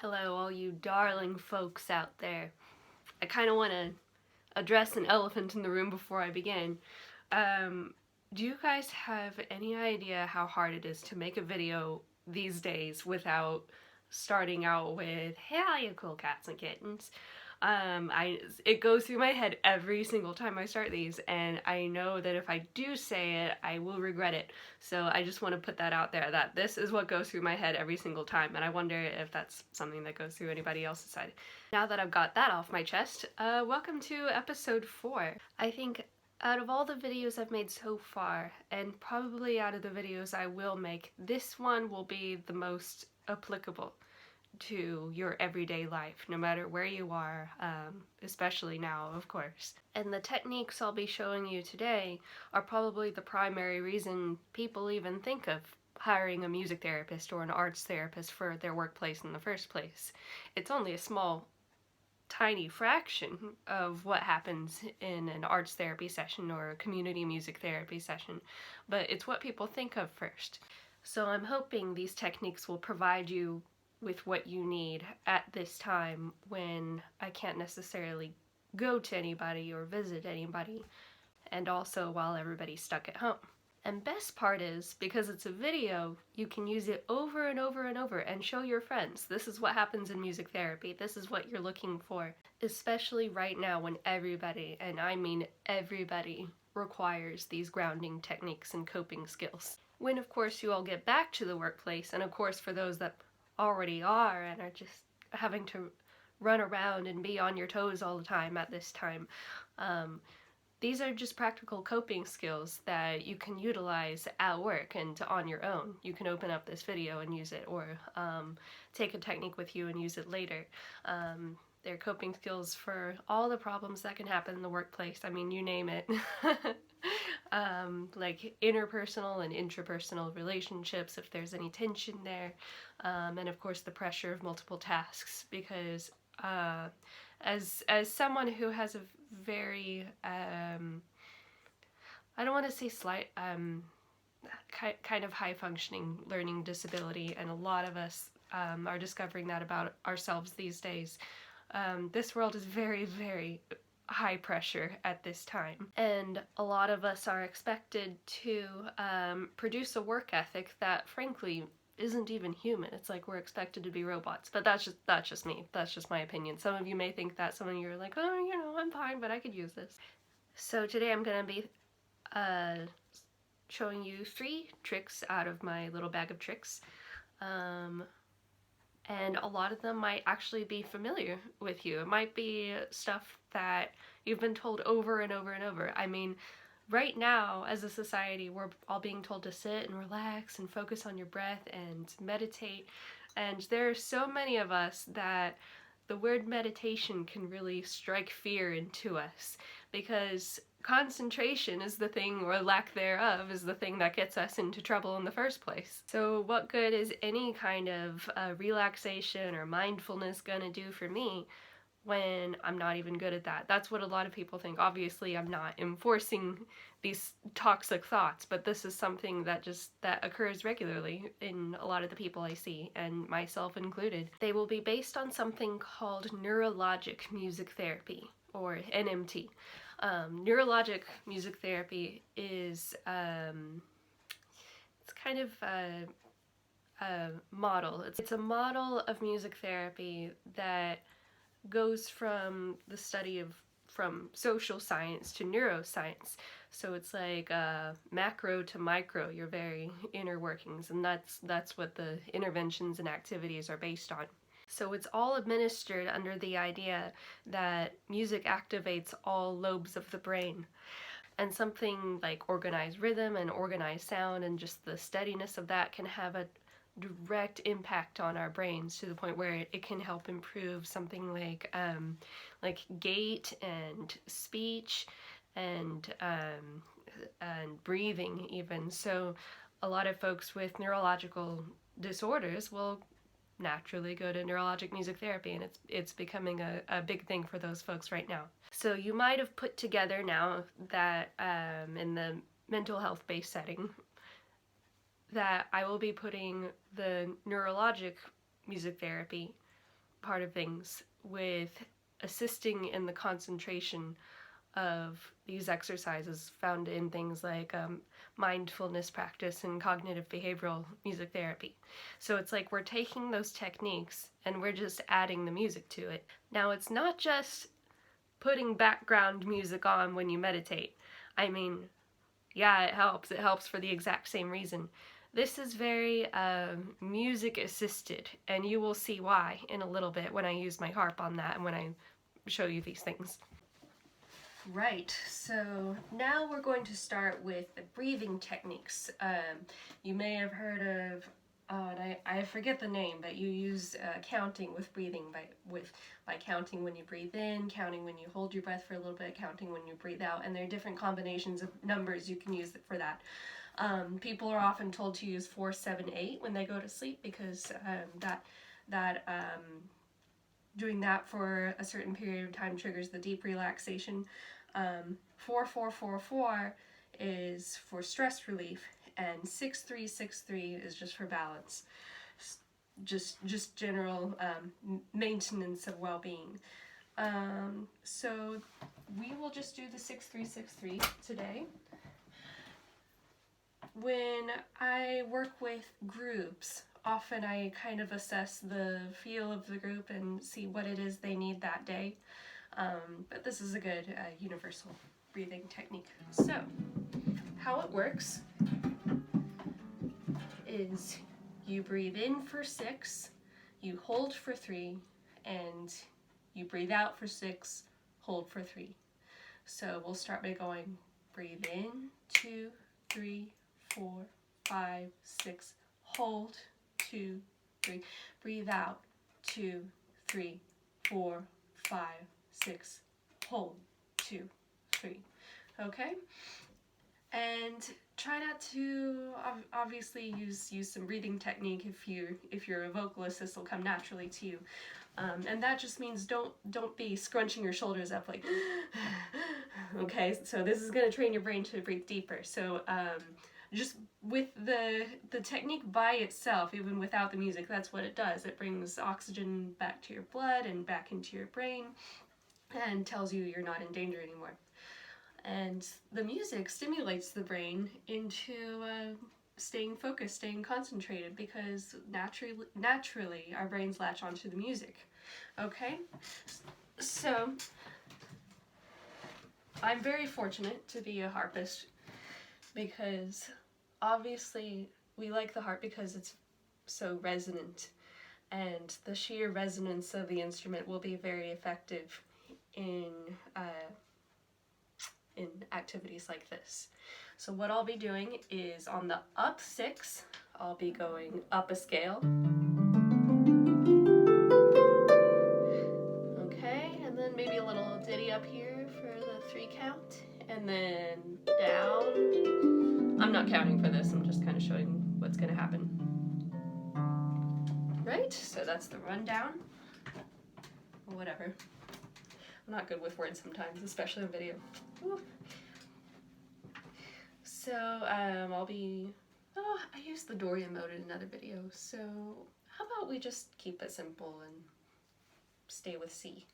Hello, all you darling folks out there. I kind of want to address an elephant in the room before I begin. Do you guys have any idea how hard it is to make a video these days without starting out with, "Hey, all you cool cats and kittens"? It goes through my head every single time I start these, and I know that if I do say it, I will regret it. So I just want to put that out there, that this is what goes through my head every single time, and I wonder if that's something that goes through anybody else's head. Now that I've got that off my chest, welcome to episode 4. I think out of all the videos I've made so far, and probably out of the videos I will make, this one will be the most applicable to your everyday life, no matter where you are, especially now, of course. And the techniques I'll be showing you today are probably the primary reason people even think of hiring a music therapist or an arts therapist for their workplace in the first place. It's only a small, tiny fraction of what happens in an arts therapy session or a community music therapy session, but it's what people think of first. So I'm hoping these techniques will provide you with what you need at this time when I can't necessarily go to anybody or visit anybody, and also while everybody's stuck at home. And best part is, because it's a video, you can use it over and over and over and show your friends. This is what happens in music therapy. This is what you're looking for, especially right now when everybody, and I mean everybody, requires these grounding techniques and coping skills. When, of course, you all get back to the workplace, and of course for those that already are and are just having to run around and be on your toes all the time at this time. These are just practical coping skills that you can utilize at work and on your own. You can open up this video and use it, or take a technique with you and use it later. They're coping skills for all the problems that can happen in the workplace. I mean, you name it. Like interpersonal and intrapersonal relationships, if there's any tension there, and of course the pressure of multiple tasks, because as someone who has a very I don't want to say slight, kind of high functioning learning disability, and a lot of us are discovering that about ourselves these days. This world is very, very high pressure at this time, and a lot of us are expected to produce a work ethic that frankly isn't even human. It's like we're expected to be robots, but that's just me. That's just my opinion. Some of you may think that, some of you are like, oh, I'm fine, but I could use this. So today I'm gonna be showing you 3 tricks out of my little bag of tricks. And a lot of them might actually be familiar with you. It might be stuff that you've been told over and over and over. I mean, right now, as a society, we're all being told to sit and relax and focus on your breath and meditate. And there are so many of us that the word meditation can really strike fear into us, because concentration is the thing, or lack thereof, is the thing that gets us into trouble in the first place. So what good is any kind of relaxation or mindfulness gonna do for me when I'm not even good at that? That's what a lot of people think. Obviously, I'm not enforcing these toxic thoughts, but this is something that occurs regularly in a lot of the people I see, and myself included. They will be based on something called neurologic music therapy, or NMT. Neurologic music therapy is it's kind of a model. It's a model of music therapy that goes from the study of from social science to neuroscience. So it's like macro to micro, your very inner workings, and that's what the interventions and activities are based on. So it's all administered under the idea that music activates all lobes of the brain, and something like organized rhythm and organized sound and just the steadiness of that can have a direct impact on our brains, to the point where it can help improve something like gait and speech and breathing even. So a lot of folks with neurological disorders will naturally go to neurologic music therapy, and it's becoming a big thing for those folks right now. So you might have put together now that in the mental health based setting that I will be putting the neurologic music therapy part of things with assisting in the concentration of these exercises found in things like mindfulness practice and cognitive behavioral music therapy. So it's like we're taking those techniques and we're just adding the music to it. Now, it's not just putting background music on when you meditate. I mean, yeah, it helps. It helps for the exact same reason. This is very music assisted, and you will see why in a little bit when I use my harp on that and when I show you these things. Right, so now we're going to start with the breathing techniques. You may have heard of, and I forget the name, but you use counting with breathing by counting when you breathe in, counting when you hold your breath for a little bit, counting when you breathe out, and there are different combinations of numbers you can use for that. People are often told to use 4, 7, 8 when they go to sleep because doing that for a certain period of time triggers the deep relaxation. 4, 4, 4, 4 is for stress relief, and 6, 3, 6, 3 is just for balance. Just general maintenance of well-being. So we will just do the 6, 3, 6, 3 today. When I work with groups, often I kind of assess the feel of the group and see what it is they need that day. But this is a good universal breathing technique. So, how it works is you breathe in for 6, you hold for 3, and you breathe out for 6, hold for 3. So we'll start by going breathe in, 2, 3, 4, 5, 6, hold, 2, 3, breathe out, 2, 3, 4, 5, 6, hold, 2, 3. Okay? And try not to obviously use some breathing technique. If you're a vocalist, this will come naturally to you. And that just means don't be scrunching your shoulders up like okay, so this is going to train your brain to breathe deeper. So just with the technique by itself, even without the music, that's what it does. It brings oxygen back to your blood and back into your brain and tells you you're not in danger anymore. And the music stimulates the brain into staying focused, staying concentrated, because naturally our brains latch onto the music. Okay? So I'm very fortunate to be a harpist because obviously we like the harp because it's so resonant, and the sheer resonance of the instrument will be very effective in activities like this. So what I'll be doing is on the up 6, I'll be going up a scale. Okay, and then maybe a little ditty up here for the 3 count, and then down. I'm not counting for this, I'm just kind of showing what's going to happen. Right, so that's the rundown. Whatever. I'm not good with words sometimes, especially on video. Ooh. So I'll be, I used the Dorian mode in another video, so how about we just keep it simple and stay with C.